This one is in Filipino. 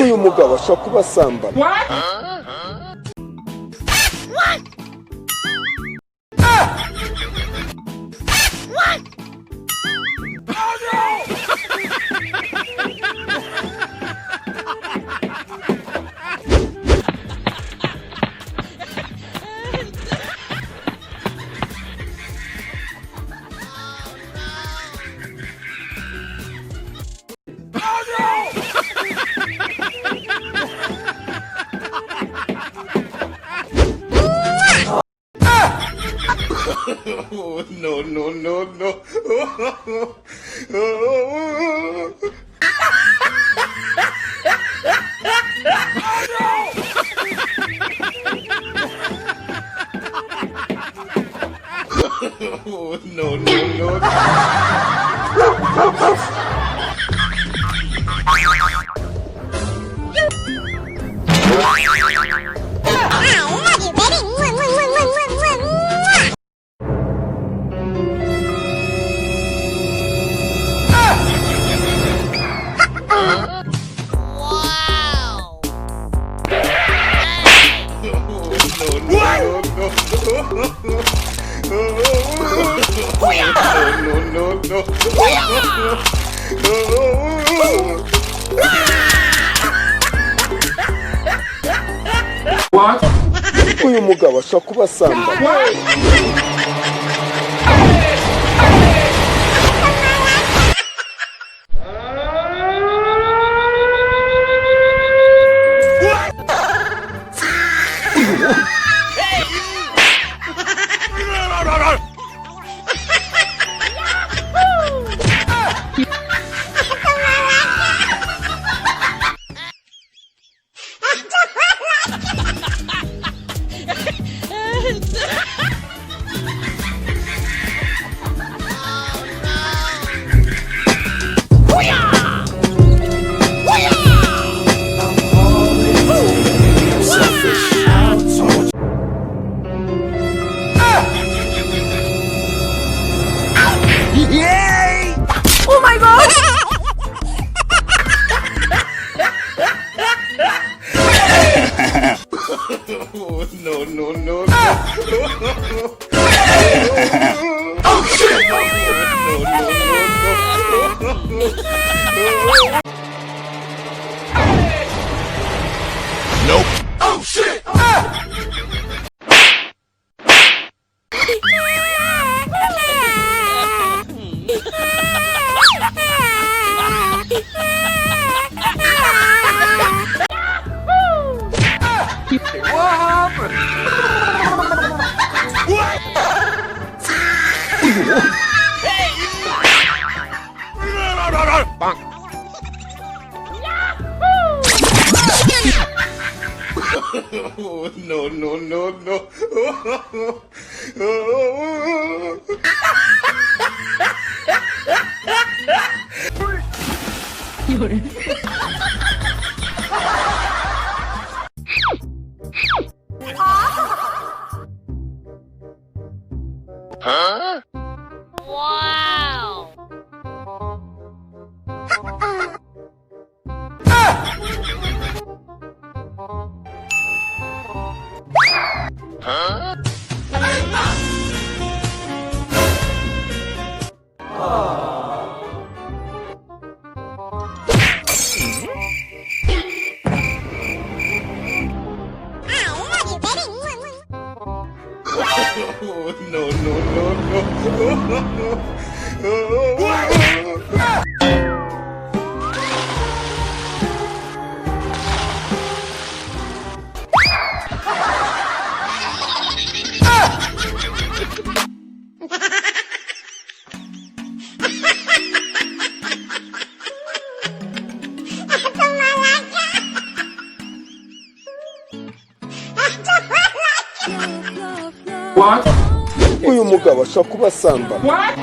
uyu mugabo ashobora kuba asambana. Oh, no, no, no, no. Oh, no, no, no. What? Uyu mugabo ashobora kuba asambana. Yay! Oh my god! Oh, no, no, no, no. Oh shit! No, no, no, no. Nope. Oh shit! What happened? Oh, no, no, no, no. Huh? Wow! Huh? Oh, no, no, no, no. What? Uyu mugabo ashobora kuba asambana. What?